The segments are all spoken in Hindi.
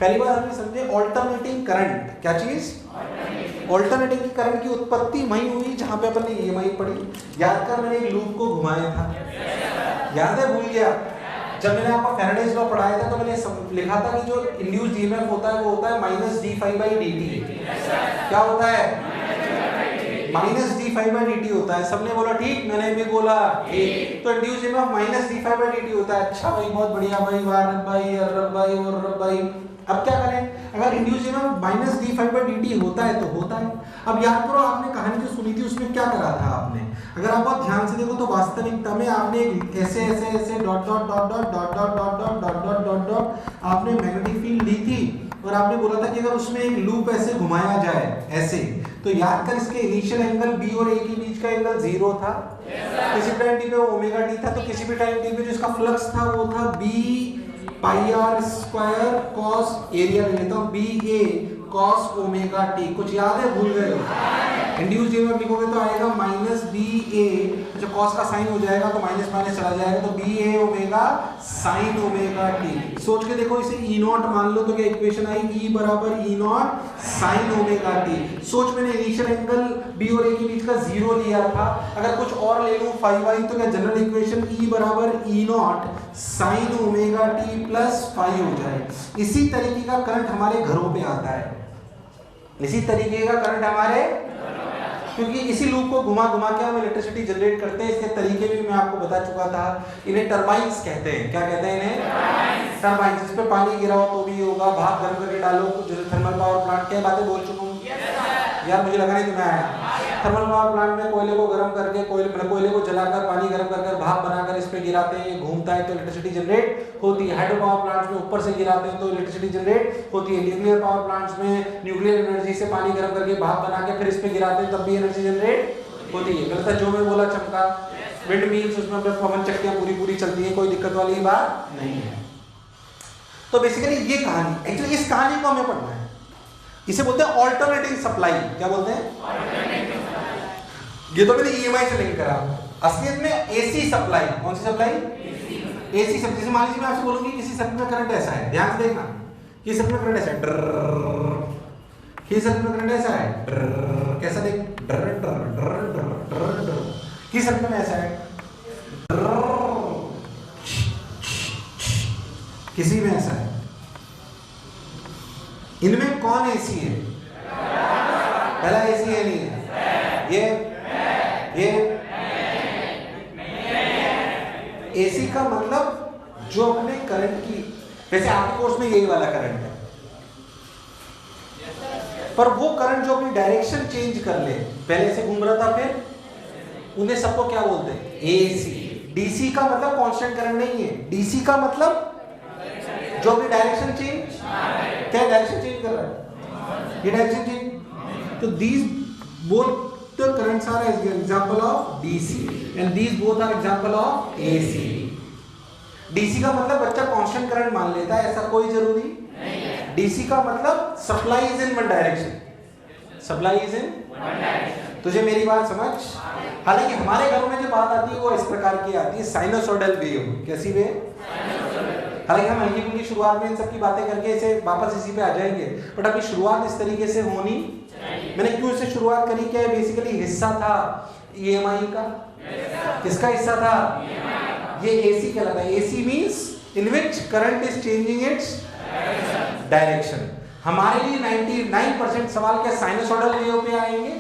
पहली बार हमने समझे ऑल्टरनेटिंग करंट, क्या चीज? ऑल्टरनेटिंग करंट की उत्पत्ति वहीं हुई जहां पे अपन ने ईएमआई पढ़ी। याद कर, मैंने एक लूप को घुमाया था, याद है? भूल गया? जब मैंने आपको फैराडेज लॉ पढ़ाया था तो मैंने लिखा था कि जो इंड्यूस्ड ईएमएफ होता है वो होता है माइनस d∅dt। क्या होता है? माइनस d∅dt होता है। सबने बोला ठीक, मैंने भी बोला ठीक। तो इंड्यूस्ड ईएमएफ माइनस d∅dt होता है। अच्छा भाई, बहुत बढ़िया भाई, वाह भाई, अरब भाई और रब भाई। अब क्या करें? अगर इंड्यूस्ड ईएमएफ माइनस d∅dt होता है तो होता है। अब याद करो, आपने कहानी जो सुनी थी उसमें क्या करा था आपने? अगर आप बहुत ध्यान से देखो तो वास्तविकता में आपने ऐसे ऐसे ऐसे dot dot dot dot dot dot dot dot dot dot dot dot आपने मैग्नेटिक फील्ड ली थी और आपने बोला था कि अगर उसमें एक लूप ऐसे घुमाया जाए ऐसे, तो याद कर इसके इनिशियल एंगल b और a के बीच का एंगल 0 था। किसी टाइम t पे ओमेगा t था, तो किसी भी टाइम t पे जो इसका फ्लक्स था वो था b पाई r स्क्वायर cos एरिया ले लेता हूं ba cos ओमेगा t। कुछ याद है? भूल गए हो? इंड्यूस्ड ईएमएफ लिखोगे तो आएगा माइनस बी ए, अच्छा कॉस का साइन हो जाएगा तो माइनस माइनस चला जाएगा, तो बी ए ओमेगा साइन ओमेगा टी। सोच के देखो, इसे ई नॉट मान लो तो क्या इक्वेशन आई? ई बराबर E not sine omega T. सोच, मैंने इनिशियल एंगल बी और ए के बीच का 0 लिया था, अगर कुछ और ले लूं फाई वाई तो क्या जनरल इक्वेशन ई बराबर E not sine omega T plus phi हो जाए। इसी तरीके का करंट हमारे घरों पे आता है, इसी तरीके का करंट हमारे, क्योंकि इसी लूप को घुमा घुमा के हम इलेक्ट्रिसिटी जनरेट करते हैं। इसके तरीके भी मैं आपको बता चुका था। इन्हें टरबाइंस कहते हैं। क्या कहते हैं इन्हें? टरबाइंस। इस पे पानी गिरा हो तो भी होगा, भाप गर्म करके डालो, जैसे थर्मल पावर प्लांट। क्या बातें बोल चुका हूँ यार, मुझे लगा नहीं तुम्हें आया। थर्मल पावर प्लांट में कोयले को गर्म करके, कोयले को जलाकर पानी गर्म करके भाप बनाकर इस पे गिराते हैं, ये घूमता है तो इलेक्ट्रिसिटी जनरेट होती है। हाइड्रो पावर प्लांट्स में ऊपर से गिराते हैं तो इलेक्ट्रिसिटी जनरेट होती है। न्यूक्लियर पावर प्लांट्स में न्यूक्लियर एनर्जी से पानी गर्म करके भाप बना के फिर इस पे गिराते हैं, तब भी एनर्जी जनरेट होती है। गलत है जो मैं बोला चमका? विंड मिल्स, उसमें पवन चक्कियां पूरी पूरी चलती हैं, कोई दिक्कत वाली बात नहीं है। तो बेसिकली ये कहानी, एक्चुअली इस कहानी को हमें पढ़ना है। इसे बोलते हैं ऑल्टरनेटिंग सप्लाई। क्या बोलते हैं? ये तो मैंने ईएमआई से लिंक करा। असलियत में एसी सप्लाई। कौन सी सप्लाई? AC supply. जैसे मान लीजिए मैं आपसे बोलूंगी किसी सर्किट में करंट ऐसा है, ध्यान से देखना, ये सर्किट में करंट ऐसा है, ये सर्किट में करंट ऐसा है, कैसा देख, किस सर्किट में ऐसा है, किसी में ऐसा है। इनमें कौन एसी है? पहला एसी है नहीं है? ये एसी का मतलब जो अपने करंट की, वैसे आपके कोर्स में यही वाला करंट है, पर वो करंट जो अपनी डायरेक्शन चेंज कर ले, पहले से घूम रहा था फिर, उन्हें सबको क्या बोलते हैं? एसी। डीसी का मतलब कांस्टेंट करंट नहीं है, डीसी का मतलब जो अपनी डायरेक्शन चेंज, क्या डायरेक्शन चेंज कर रहा है? ये डायरेक्शन चेंज। तो these both the currents are as example of DC and these both are example of AC। DC का मतलब बच्चा कांस्टेंट करंट मान लेता है, ऐसा कोई जरूरी नहीं है। DC का मतलब supply is in one direction, supply is in one direction. तुझे मेरी बात समझ? हालांकि हमारे घरों में जो बात आती है वो इस प्रकार की आती है, साइनोसॉइडल वेव। कैसी वेव? हालांकि हम हल्की फुल्की शुरुआत में इन सब की बातें करके इसे वापस इसी पे आ जाएंगे, बट अभी शुरुआत इस तरीके से होनी। मैंने क्यों इससे शुरुआत करी? क्या बेसिकली हिस्सा था ईएमआई का। किसका हिस्सा था? ये एसी कहलाता है। AC means in which current is changing its direction. हमारे लिए 99% सवाल क्या साइनोसॉइडल वेव पे आएंगे?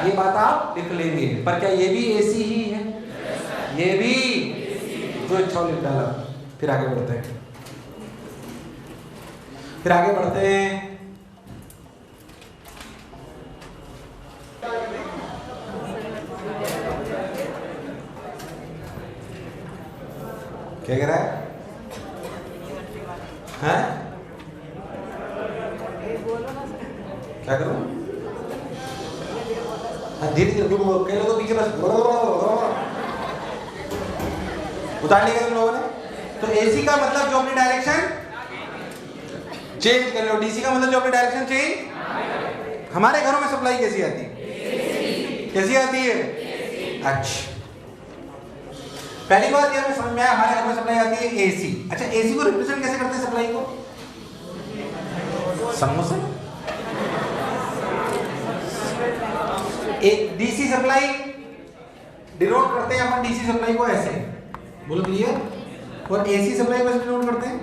ये बात आप लिख लेंगे, पर क्या ये भी एसी ही है? ये भी जो इच्छा लिख डाला। फिर आगे बढ़ते हैं, फिर आगे बढ़ते हैं। क्या कह रहा है? हैं? क्या करूं? धीरे धीरे कह लो तो पीछे बस उतार लिया तुम लोगों ने। तो एसी का मतलब जो अपनी डायरेक्शन चेंज कर लो, डीसी का मतलब जो अपनी डायरेक्शन चेंज। हमारे घरों में सप्लाई कैसी आती है? कैसी आती है? अच्छा, पहली बात ये समझ में आया, हमारे घर में सप्लाई आती है एसी। अच्छा, एसी को रिप्रेजेंट कैसे करते हैं सप्लाई को? समोसे। एक डीसी सप्लाई डिनोट करते हैं अपन डीसी सप्लाई को ऐसे, बोलो क्लियर। और एसी सप्लाई को ऐसे डिनोट करते हैं,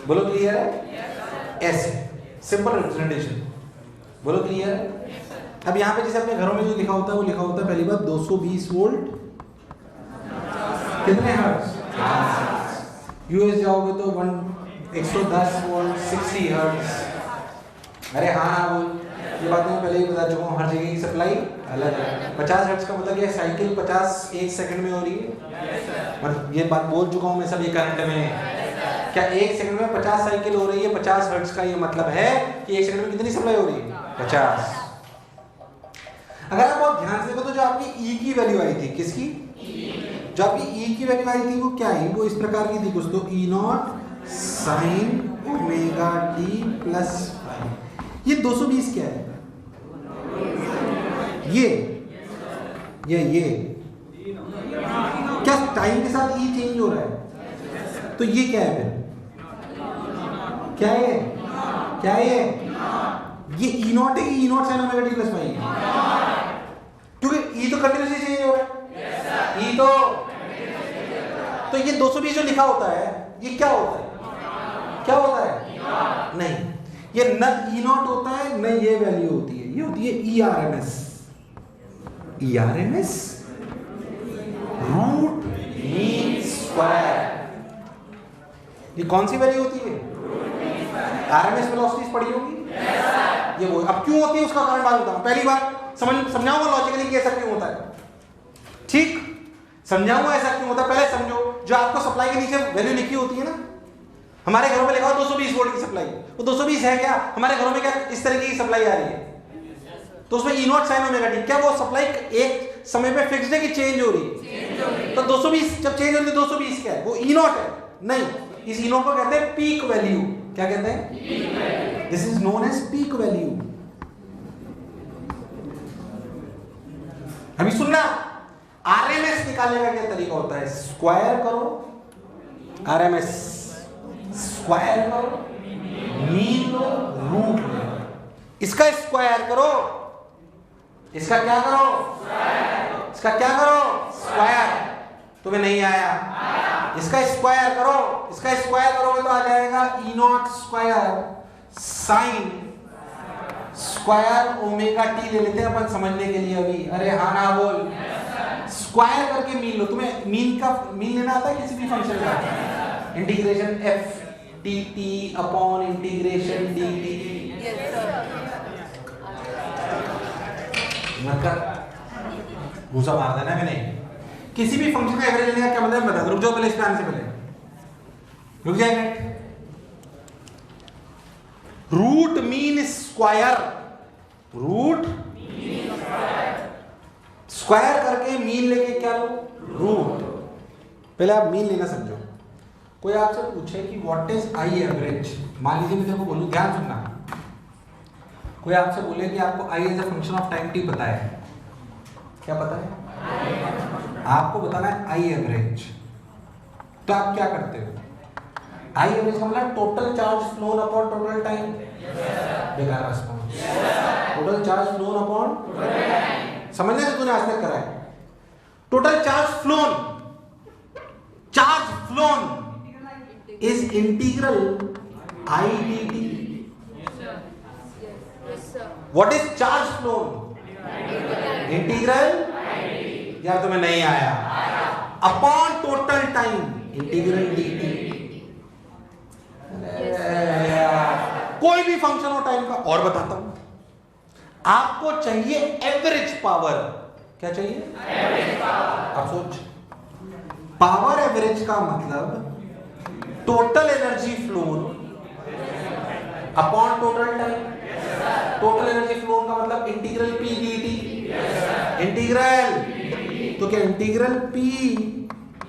बोलो क्लियर है, ऐसे सिंपल रिप्रेजेंटेशन, बोलो क्लियर है। अब यहाँ पे जैसे अपने घरों में जो लिखा होता है वो लिखा होता है पहली बात 220 वोल्ट कितने हर्ट्ज, यूएस जाओगे तो 110 वोल्ट 60 हर्ट्ज। अरे हाँ हाँ बोल, ये बात मैं पहले ही बता चुका हूँ, हर जगह की सप्लाई अलग है। 50 हर्ट्ज का मतलब ये साइकिल 50 एक सेकंड में हो रही है, मतलब ये बात बोल चुका हूँ मैं सब, ये करंट में क्या एक सेकंड में 50 साइकिल हो रही है 50 हर्ट्ज का, ये मतलब है कि एक सेकंड में कितनी सप्लाई हो रही है 50। अगर आप बहुत ध्यान से देखो तो जो आपकी E की वैल्यू आई थी, किसकी, जो आपकी E की वैल्यू आई थी वो क्या आई, वो इस प्रकार की थी कुछ तो E not sine omega T plus five. ये 220 क्या है, ये क्या टाइम के साथ E चेंज हो रहा है, तो ये क्या है फिर, क्या है, क्या है ये E नॉट है कि E not sine omega T plus five, क्योंकि E तो कंटिन्यूसली चेंज हो रहा है, E तो ये 220 जो लिखा होता है ये क्या होता है, क्या होता है, नहीं ये न E नॉट होता है न ये वैल्यू होती है, ये होती है ERMS रूट मीन स्क्वायर। ये कौन सी वैल्यू होती है, आरएमएस वेलोसिटीज पढ़ी होगी, ये वो। अब क्यों होती है उसका कारण बात बताऊं, पहली बार समझाऊंगा लॉजिकली कि ऐसा क्यों होता है, ठीक समझाऊंगा ऐसा क्यों होता है। पहले समझो, जो आपको सप्लाई के नीचे वैल्यू लिखी होती है ना, हमारे घरों में लिखा हो 220 वोल्ट की सप्लाई, वो 220 है क्या, हमारे घरों में क्या इस तरीके की सप्लाई आ रही है, तो उसमें E not sine omega T, क्या वो सप्लाई एक समय पे फिक्स्ड है कि चेंज हो रही है, तो 220 जब चेंज हो रही है 220 क्या है, वो E नॉट है, नहीं इस E नॉट को कहते हैं पीक वैल्यू, क्या कहते हैं, this is known as peak value. अभी सुनना, आरएमएस निकालने का क्या तरीका होता है, स्क्वायर करो आरएमएस, स्क्वायर करो मीन लो रूट लो, इसका स्क्वायर करो, इसका क्या करो, इसका क्या करो, स्क्वायर, तुम्हें नहीं आया, इसका स्क्वायर करो, इसका स्क्वायर करोगे तो आ जाएगा E not square sine square omega T, ले लेते हैं अपन समझने के लिए अभी, अरे हाँ ना बोल, स्क्वायर करके मीन लो, तुम्हें मीन लेना आता है किसी भी फंक्शन का, integration F D T upon integration D T, मतलब घूसा मार देना मैंने, किसी भी फंक्शन का एवरेज लेने का क्या मतलब है बता, रुक जाओ पहले इस पे आने से पहले, रुक जाएगा। Root mean square, root square करके मीन लेके क्या लो, रूट। पहले आप मीन लेना समझो। कोई आपसे पूछे कि व्हाट इज आई एवरेज, मान लीजिए मैं तेरे को बोलूं, ध्यान सुनना, कोई आपसे बोले कि आपको I as a function of time T पता है, क्या पता है, आपको बताना है आई एवरेज, तो आप क्या करते हो, आई एवरेज का मतलब total charge flown upon total time, बेकार response, total charge flown upon, समझने से तूने आज तक करा है, total charge flown is integral I D T. What is charge flown, integral, यार तुम्हें नहीं आया, upon total time integral D T. कोई भी फंक्शन हो टाइम का, और बताता हूं, आपको चाहिए एवरेज पावर, क्या चाहिए, एवरेज पावर। अब सोच, पावर एवरेज का मतलब total energy phloem upon total time, total energy phloem का मतलब integral P D T, integral, तो क्या integral P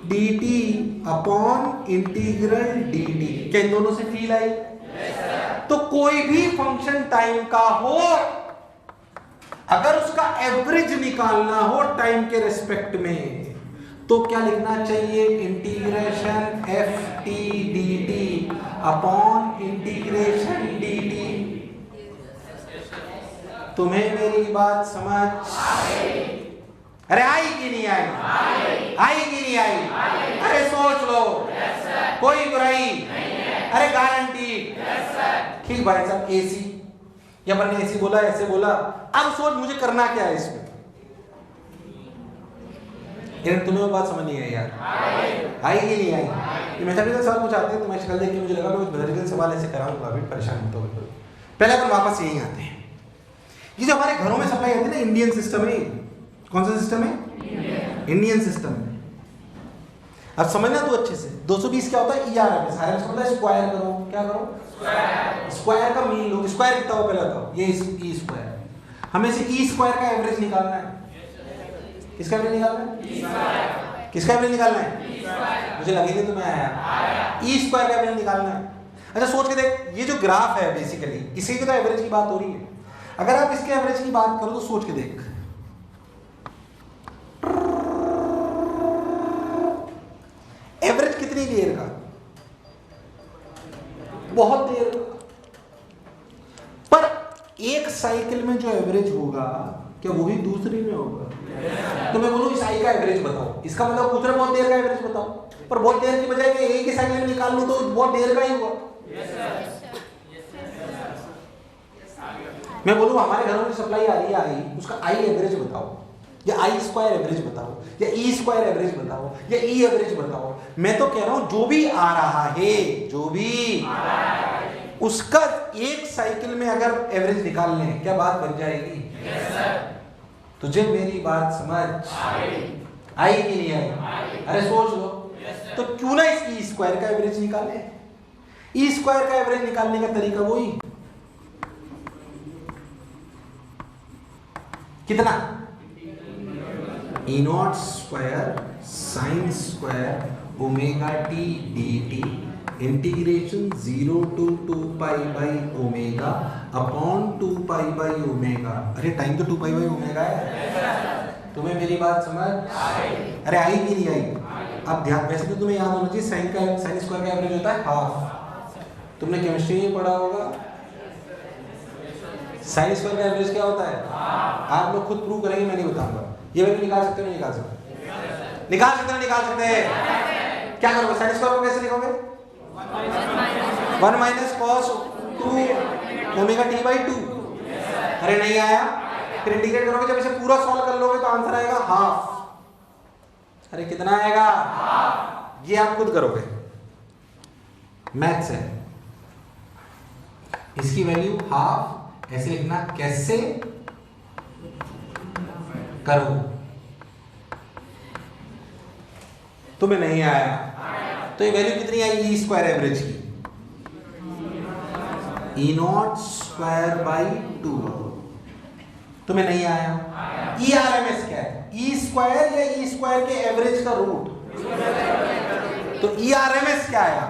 D T upon integral D T, क्या इन दोनों से फील आई, तो कोई भी फंक्शन टाइम का हो, अगर उसका एवरेज निकालना हो टाइम के रिस्पेक्ट में, तो क्या लिखना चाहिए? Integration F T D T upon integration D T. तुम्हें मेरी बात समझ अरे आई कि नहीं आई? आई कि नहीं आई? अरे सोच लो, कोई बुराई, अरे गारंटी। ठीक भाई साहब, एसी या अपन ने एसी बोला, ऐसे बोला, अब सोच मुझे करना क्या है इसमें। तुम्हें बात समझ नहीं आई यार? आई कि नहीं आई? ये मैथमेटिकल सवाल पूछाते हैं तो मैं शक्ल देख के मुझे लगा मैं मैथमेटिकल सवाल ऐसे कराऊंगा, अभी परेशान मत हो। पहले अपन वापस यहीं आते हैं। ये जो हमारे घरों में सप्लाई होती है ना, इंडियन सिस्टम है। कौन सा सिस्टम है? इंडियन सिस्टम है। अब समझना तो अच्छे से। 220 क्या होता है? ERMS। RMS मतलब स्क्वायर करो। क्या करो? स्क्वायर का मीन लो। स्क्वायर कितना हो पहले बताओ? ये ई स्क्वायर। हमें से ई स्क्वायर का एवरेज निकालना है। किसका एवरेज निकालना है? किसका एवरेज निकालना है? मुझे लगेगा तुम्हें आया। ई स्क्वायर का एवरेज निकालना है। अच्छा सोच के देख, ये जो ग्राफ है बेसिकली इसी की तो एवरेज की बात हो रही है। अगर आप इसके एवरेज की बात करो तो सोच के देख, एवरेज कितनी देर का? बहुत देर का। पर एक साइकिल में जो एवरेज होगा क्या वही दूसरी में होगा? तो मैं बोलूं इस आई का एवरेज बताओ, इसका मतलब पूछ रहे बहुत देर का एवरेज बताओ। पर बहुत देर की बजाय एक ही साइकिल में निकाल लूं तो बहुत देर का ही हुआ। मैं बोलूं हमारे घरों में सप्लाई आ रही है आई, उसका आई एवरेज बताओ, या आई स्क्वायर एवरेज बताओ, या ई स्क्वायर एवरेज बताओ, या ई एवरेज बताओ। मैं तो कह रहा हूं जो भी आ रहा है, जो भी उसका एक साइकिल में अगर एवरेज निकाल लें क्या बात बन जाएगी? तुझे मेरी बात समझ आई कि नहीं आई? अरे सोच लो। तो क्यों ना इस ई स्क्वायर का एवरेज निकाले? ई स्क्वायर का एवरेज निकालने का तरीका वही, कितना? E not square sine square omega T D T integration 0 to 2 pi by omega upon 2 pi by omega. अरे टाइम तो 2 पाई बाई ओमेगा है। तुम्हें मेरी बात समझ अरे आई कि नहीं आई? अब ध्यान, वैसे तो तुम्हें याद होना चाहिए साइन स्क्वायर का एवरेज होता है हाफ। तुमने केमिस्ट्री में पढ़ा होगा साइन स्क्वायर का एवरेज क्या होता है? आप लोग खुद प्रूव करेंगे, मैं नहीं बताऊंगा। ये वैल्यू निकाल सकते हो? नहीं निकाल सकते? निकाल सकते हो? निकाल सकते हैं? क्या करोगे? साइन स्क्वायर को कैसे लिखोगे? 1 minus cos 2 omega t by 2। अरे नहीं आया? फिर इंटीग्रेट करोगे, जब इसे पूरा सॉल्व कर लोगे तो आंसर आएगा हाफ। अरे कितना आएगा? ये आप खुद करोगे, मैथ्स है। इसकी वैल्यू हाफ ऐसे लिखना, कैसे करो? तुम्हें नहीं आया तो ये वैल्यू कितनी आई ई स्क्वायर एवरेज की? ई नॉट स्क्वायर बाई 2। तुम्हें नहीं आया? ई आर एम एस क्या है? ई स्क्वायर या ई स्क्वायर के एवरेज का रूट। तो ई आर एम एस क्या आया?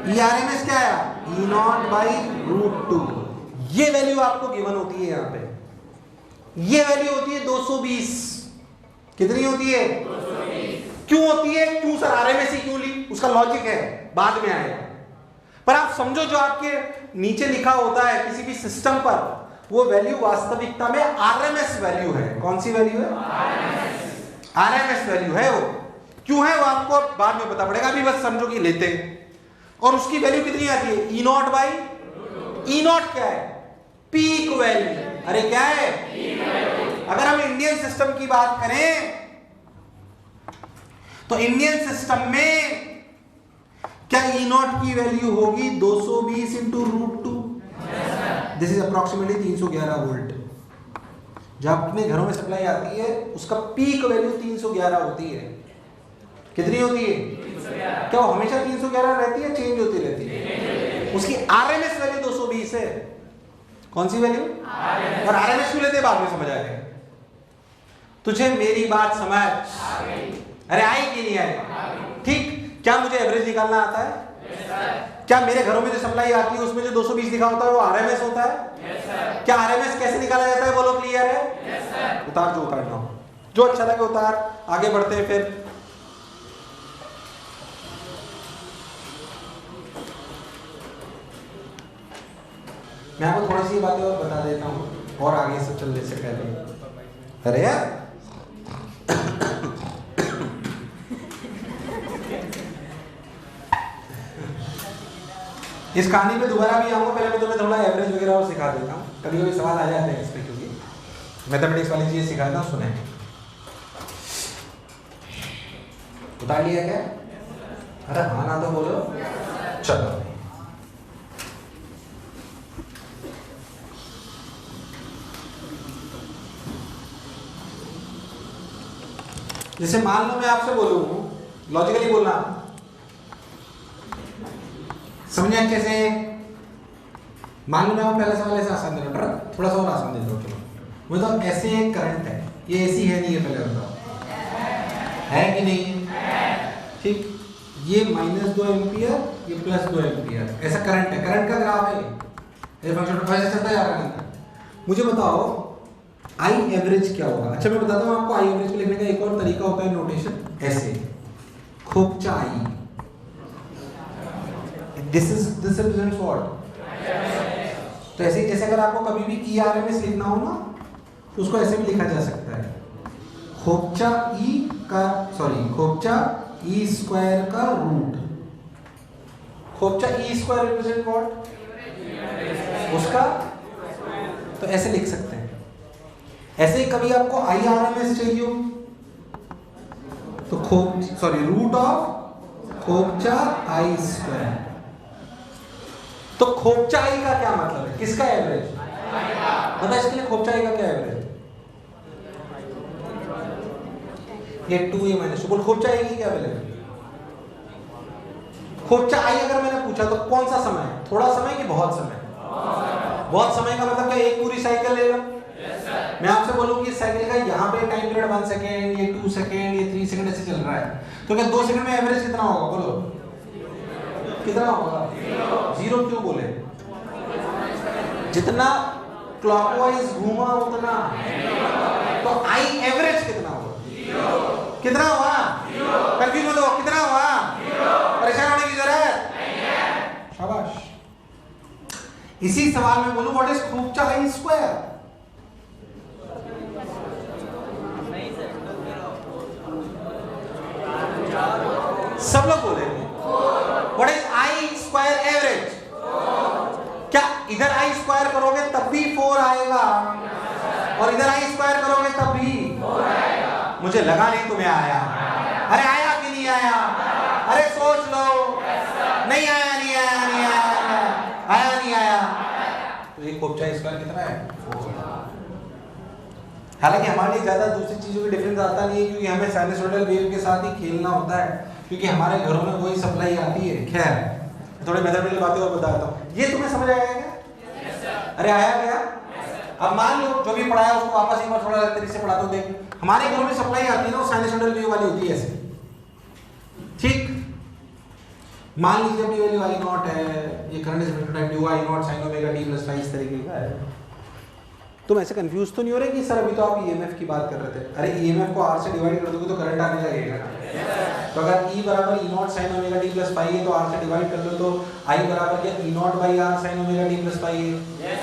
ई आर एम एस क्या आया? ई नॉट बाई रूट 2। ये वैल्यू आपको गिवन होती है यहां पे। ये वैल्यू होती है 220। कितनी होती है? 220। क्यों होती है? क्यों सर आरएमएस ही क्यों ली? उसका लॉजिक है, बाद में आएगा। पर आप समझो जो आपके नीचे लिखा होता है किसी भी सिस्टम पर, वो वैल्यू वास्तविकता में आरएमएस वैल्यू है। कौन सी वैल्यू है? आरएमएस वैल्यू है वो। क्यों है वो आपको बाद में पता पड़ेगा, अभी बस समझो कि लेते हैं। और उसकी वैल्यू कितनी आती है? ई नॉट बाई, ई नॉट क्या है? Peak value. अरे क्या है? अगर हम इंडियन सिस्टम की बात करें तो इंडियन सिस्टम में क्या ई नॉट की वैल्यू होगी 220 into root 2। This is approximately 311 volt. जब अपने घरों में सप्लाई आती है उसका पीक वैल्यू 311 होती है। कितनी होती है? क्या वो हमेशा 311 रहती है, चेंज होती रहती है? उसकी आरएमएस वैल्यू 220 है। कौन सी वैल्यू? और आरएमएस क्यों लेते हैं बाद में समझ आएगा। तुझे मेरी बात समझ अरे आई कि नहीं आई? ठीक। क्या मुझे एवरेज निकालना आता है? क्या मेरे घरों में जो सप्लाई आती है उसमें जो 220 लिखा होता है वो आरएमएस होता है? क्या आरएमएस कैसे निकाला जाता है बोलो? क्लियर है? उतार जो उतारना हो। जो अच्छा लगे उतार, आगे बढ़ते हैं। फिर मैं आपको थोड़ी सी बातें और बता देता हूँ और आगे सब चलने से पहले। अरे यार इस कहानी में दोबारा भी आऊँगा, पहले मैं तुम्हें थोड़ा एवरेज वगैरह और सिखा देता हूँ। कभी कभी सवाल आ जाते हैं इस पर, क्योंकि मैथमेटिक्स वाली चीज़ सिखाता हूँ। सुने, उतार लिया क्या? अरे हाँ ना तो बोलो। चलो, जैसे मान लो मैं आपसे बोलूं, लॉजिकली बोलना, समझे अच्छे से? मान लो मैं आपको पहला सवाल ऐसा आसान दे रहा हूं, थोड़ा सा और आसान दे दो। चलो, वो तो ऐसे एक करंट है, ये ऐसी है नहीं है, पहले बताओ है कि नहीं? ठीक, ये -2 एम्पियर, ये +2 एम्पियर, ऐसा करंट है। करंट का ग्राफ है ये, फंक्शन ऐसे चलता जा रहा है। मुझे बताओ आई एवरेज क्या होगा? अच्छा मैं बताता हूँ आपको, आई एवरेज को लिखने का एक और तरीका होता है, नोटेशन ऐसे, खोपचा आई। This represents what? तो ऐसे ही जैसे अगर आपको कभी भी ERMS लिखना हो ना, तो उसको ऐसे भी लिखा जा सकता है, खोपचा ई का, सॉरी, खोपचा ई स्क्वायर का रूट। खोपचा ई स्क्वायर रिप्रेजेंट व्हाट? उसका, तो ऐसे लिख सकते हैं। ऐसे ही कभी आपको IRMS चाहिए हो तो रूट ऑफ खोपचा आई स्क्वायर। तो खोपचा आई का क्या मतलब है? किसका एवरेज? पता इसके लिए खोपचा आई का क्या एवरेज? ये 2a माइनस, बोल खोपचा आई की क्या वैल्यू? खोपचा आई अगर मैंने पूछा तो कौन सा समय? थोड़ा समय कि बहुत समय? बहुत समय का मतलब क्या? एक पूरी साइकिल ले लो। मैं आपसे बोलूं कि साइकिल का यहाँ पे टाइम पीरियड 1 सेकेंड, ये 2 सेकेंड, ये 3 सेकेंड ऐसे चल रहा है, तो क्या 2 सेकेंड में एवरेज कितना होगा? बोलो कितना होगा? 0 क्यों बोले? जितना क्लॉकवाइज घूमा उतना, तो आई एवरेज कितना होगा? कितना हुआ? कंफ्यूज मत हो, कितना हुआ? परेशान होने की जरूरत नहीं है, शाबाश। इसी सवाल में बोलूं व्हाट इज खोपचा आई स्क्वायर? सब लोग बोलेंगे what is I square average? क्या इधर आई स्क्वायर करोगे तब भी 4 आएगा, और इधर आई स्क्वायर करोगे तब भी 4 आएगा? मुझे लगा नहीं तुम्हें आया। अरे आया कि नहीं आया? अरे सोच लो, नहीं आया, नहीं आया, नहीं आया, आया नहीं आया। तो ये खोपचा स्क्वायर कितना है? हालांकि हमारे लिए ज्यादा दूसरी चीजों की डिफरेंस आता नहीं है, क्योंकि हमें साइनसॉइडल वेव के साथ ही खेलना होता है, क्योंकि हमारे घरों में वही सप्लाई आती है। खैर थोड़ी मैथमेटिकल बातें और बताता हूँ। ये तुम्हें समझ आया क्या? अरे आया क्या? अब मान लो जो भी पढ़ाया उसको वापस एक बार थोड़ा अलग तरीके से पढ़ाता हूँ। देख, हमारे घरों में सप्लाई आती है ना, वो साइनसॉइडल वेव वाली होती है ऐसे, ठीक? मान लीजिए अपनी वैल्यू आई नॉट है, ये current is equal to time due I not sine omega T plus phi, इस तरीके का है। तुम ऐसे कंफ्यूज तो नहीं हो रहे कि सर अभी तो आप ईएमएफ की बात कर रहे थे? अरे ईएमएफ को आर से डिवाइड कर दोगे तो करंट आने लगेगा ना। तो अगर E बराबर E not sine omega T plus phi है, तो आर से डिवाइड कर लो तो I बराबर क्या E not by R sine omega T plus phi है।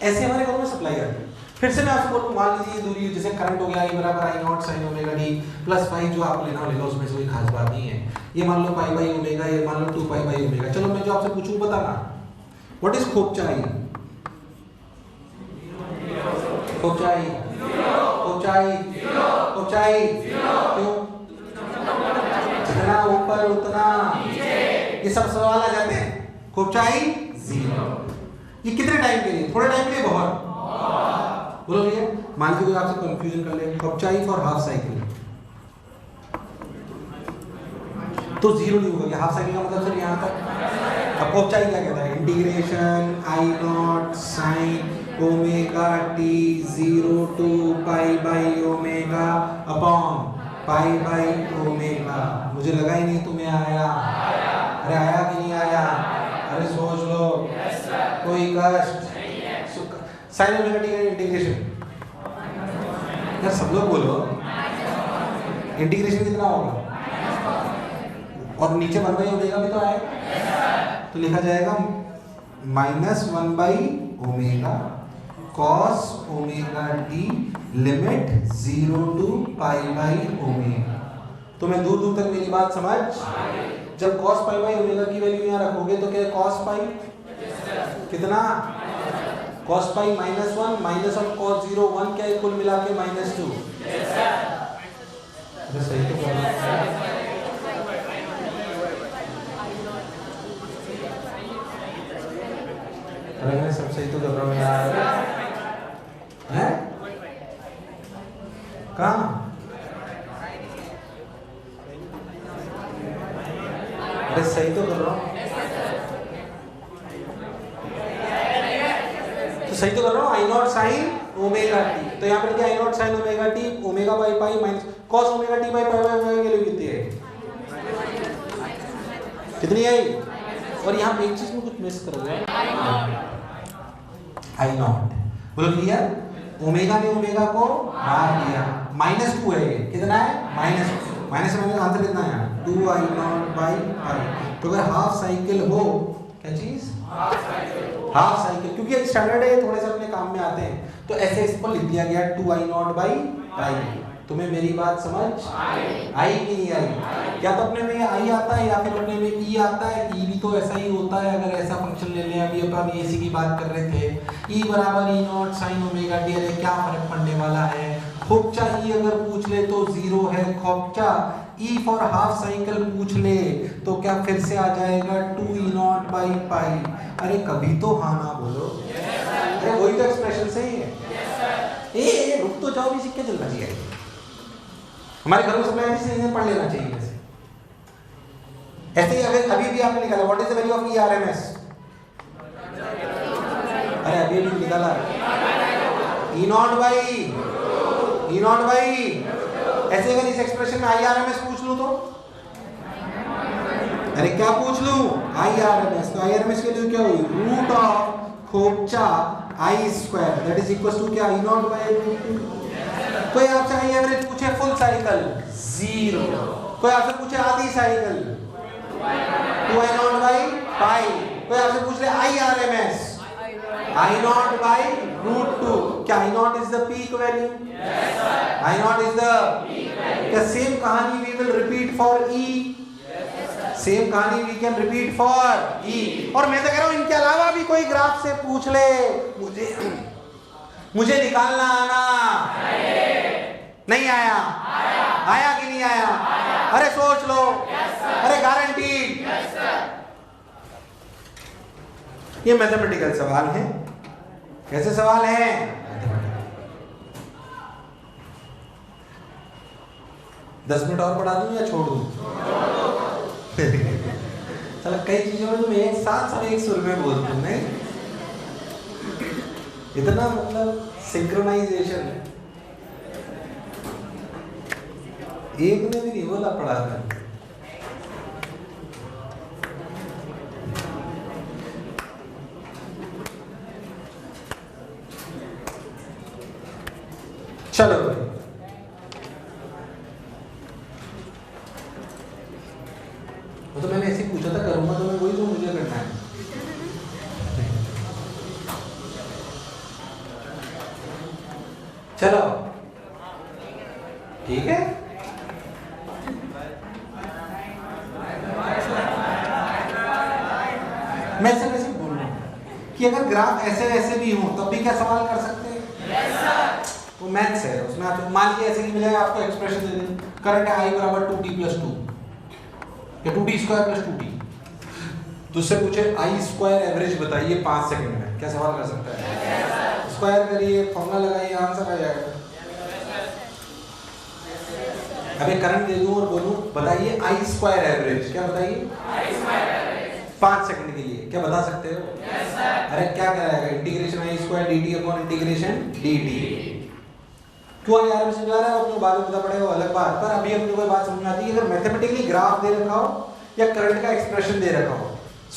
ऐसे हमारे घरों में सप्लाई आती है। फिर से मैं आपसे बोलूं, मान लीजिए ये दूरी जैसे करंट हो गया I बराबर I not sine omega T plus phi, जो आप लेना लेगा, उसमें से कोई खास बात नहीं है। ये मान लो पाई बाई ओमेगा, ये मान लो 2 पाई बाई ओमेगा। चलो मैं जो आपसे पूछूं बताना, व्हाट इज खोपचा आई? खोपचाई, खोपचाई, खोपचाई, क्यों? जितना ऊपर उतना, ये सब सवाल आ जाते हैं। खोपचाई 0। ये कितने टाइम के लिए? थोड़े टाइम के लिए, बहुत? बोलो भैया, मान लीजिए कोई आपसे कंफ्यूजन कर ले, खोपचाई फॉर हाफ साइकिल, तो 0 नहीं होगा। हाफ साइकिल का मतलब सर यहाँ तक। अब खोपचाई क्या कहता है? Integration I not sine omega T 0 to pi by omega upon pi by omega. मुझे लगा ही नहीं तुम्हें आया। अरे आया कि नहीं आया? अरे सोच लो, कोई कष्ट? साइन ओमेगा टी का इंटीग्रेशन यार सब लोग बोलो। इंटीग्रेशन कितना होगा, और नीचे 1/ओमेगा भी तो आएगा, तो लिखा जाएगा -1/ओमेगा cos omega T limit 0 to π/ओमेगा। तो मैं दूर दूर तक मेरी बात समझ। जब cos π/ओमेगा की वैल्यू यहाँ रखोगे तो क्या cos π कितना, cos π -1 माइनस ऑफ cos 0 1, क्या है कुल मिला के -2। अरे सही तो कर रहा है, अरे मैं सब सही तो कर रहा हूँ यार, हैं कहाँ, अरे सही तो कर रहा हूँ, तो सही तो कर रहा हूँ। I not sine omega t, तो यहाँ पर क्या I not sine omega t omega by pi minus cos omega t by pi omega के लिए कितनी है, कितनी आई। और यहाँ पे एक चीज में कुछ मिस कर रहे हैं, आई नॉट, बोलो क्लियर। ओमेगा ने ओमेगा को बाहर दिया, -2 है, कितना है -2, माइनस में आंसर कितना है 2i0/i। तो अगर हाफ साइकिल हो, क्या चीज हाफ साइकिल, क्योंकि स्टैंडर्ड है थोड़े से अपने काम में आते हैं, तो ऐसे इसको लिख दिया गया 2i0/i। तुम्हें मेरी बात समझ आई कि नहीं आई, क्या तो अपने में आई आता है या फिर अपने में ई आता है, ई भी तो ऐसा ही होता है। अगर ऐसा फंक्शन ले लें, अभी अपन इसी की बात कर रहे थे, ई बराबर E not sine omega T, अरे क्या फर्क पड़ने वाला है। खोपचा ई अगर पूछ ले तो 0 है, खोपचा ई फॉर हाफ साइकिल पूछ ले तो क्या फिर से आ जाएगा 2e0/π। अरे कभी तो हाँ ना बोलो, अरे वही तो एक्सप्रेशन सही है। ए रुक तो जाओ, भी सिक्के चलना चाहिए, हमारे घर में सब ऐसे पढ़ लेना चाहिए। ऐसे ही अगर अभी भी आपने निकाला what is the value of ERMS, अरे अभी भी निकाला E0/E0/, ऐसे अगर इस एक्सप्रेशन में IRMS पूछ लूं तो, अरे क्या पूछ लूं IRMS, तो IRMS के लिए क्या हुई रूट ऑफ खोपचा I² that is equal to क्या E0/√2। कोई आपसे आई एवरेज पूछे फुल साइकिल 0, कोई आपसे पूछे आधी साइकिल 2i0/π, कोई आपसे पूछ ले IRMS I0/√2, क्या I0 is the peak value? Yes sir. I0 is the peak value. क्या सेम कहानी we will repeat for E? Yes sir. Same कहानी we can repeat for E। और मैं तो कह रहा हूँ इनके अलावा भी कोई ग्राफ से पूछ ले, मुझे निकालना आना नहीं आया, आया कि नहीं आया, अरे सोच लो, अरे गारंटीड। ये मैथमेटिकल सवाल है। कैसे सवाल है, 10 मिनट और पढ़ा दूं या छोड़ दूं? चलो कई चीजों में तुम एक साथ सब एक सुर में बोलते हो, नहीं इतना मतलब सिंक्रोनाइजेशन है, एक ने भी नहीं बोला पढ़ा था। चलो वो तो मैंने ऐसे पूछा था करूंगा तो मैं वही जो मुझे करना है। चलो ठीक है, मैं सिर्फ ऐसे बोल रहा हूं कि अगर ग्राफ ऐसे ऐसे भी हो तब भी क्या सवाल कर सकते हैं? yes, sir. वो मैथ्स है, उसमें आप मान लीजिए ऐसे कि मिलेगा आपको एक्सप्रेशन दे दें, करंट है I बराबर 2t+2 या 2t² + 2t, तो उससे पूछे I² एवरेज बताइए 5 सेकंड में, क्या सवाल कर सकता है? स्क्वायर करिए, फॉर्मूला लगाइए, आंसर आ जाएगा। अबे करंट दे दूं और बोलूं बताइए I² एवरेज, क्या बताइए? I² एवरेज 5 सेकंड के लिए, क्या बता सकते हो? yes, अरे क्या कराएगा, integration I² dt upon integration dt। क्यों IRMS निकाल रहा है अपने बाद में पता पड़ेगा, अलग बात, पर अभी अपने को बात समझ में आती है। अगर मैथमेटिकली ग्राफ दे रखा हो या करंट का एक्सप्रेशन दे रखा हो,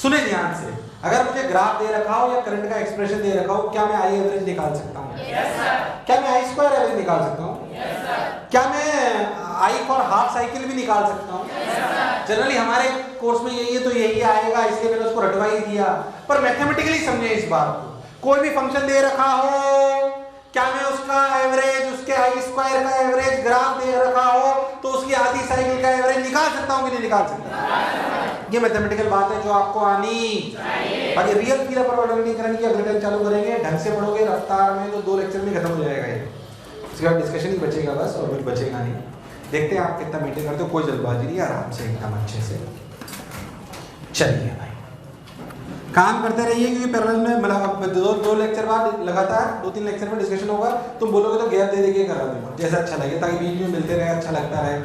सुने ध्यान से, अगर मुझे ग्राफ दे रखा हो या करंट का एक्सप्रेशन दे रखा हो, क्या मैं I एवरेज निकाल सकता हूँ? yes, क्या मैं I² एवरेज निकाल सकता हूँ? yes, क्या मैं आई फॉर हाफ साइकिल भी निकाल सकता हूँ। जनरली हमारे कोर्स में यही है तो यही आएगा, इसलिए मैंने उसको रटवा ही दिया। पर मैथमेटिकली समझे इस बात को। कोई भी फंक्शन दे रखा हो, क्या मैं उसका एवरेज, उसके आई स्क्वायर का एवरेज ग्राफ दे रखा हो तो उसकी आधी साइकिल का एवरेज निकाल सकता हूँ कि नहीं निकाल सकता? ये मैथमेटिकल बात है जो आपको आनी चाहिए। बाकी रियल थ्योरम पर ऑर्डिनरीकरण की अगले टाइम चालू करेंगे, ढंग से पढ़ोगे रफ्तार में तो 2 लेक्चर में खत्म हो जाएगा ये। उसके बाद डिस्कशन ही बचेगा बस, और कुछ बचेगा नहीं। देखते हैं आप कितना मेंटेन करते हो, कोई जल्दबाजी नहीं, आराम से एकदम अच्छे से चलिए भाई, काम करते रहिए। क्योंकि पैरेलल में मतलब 2 लेक्चर बाद लगातार 2-3 लेक्चर में डिस्कशन होगा। तुम बोलोगे तो गैप दे के कर रहा हूँ जैसा अच्छा लगे, ताकि बीच में मिलते रहे, अच्छा लगता रहे।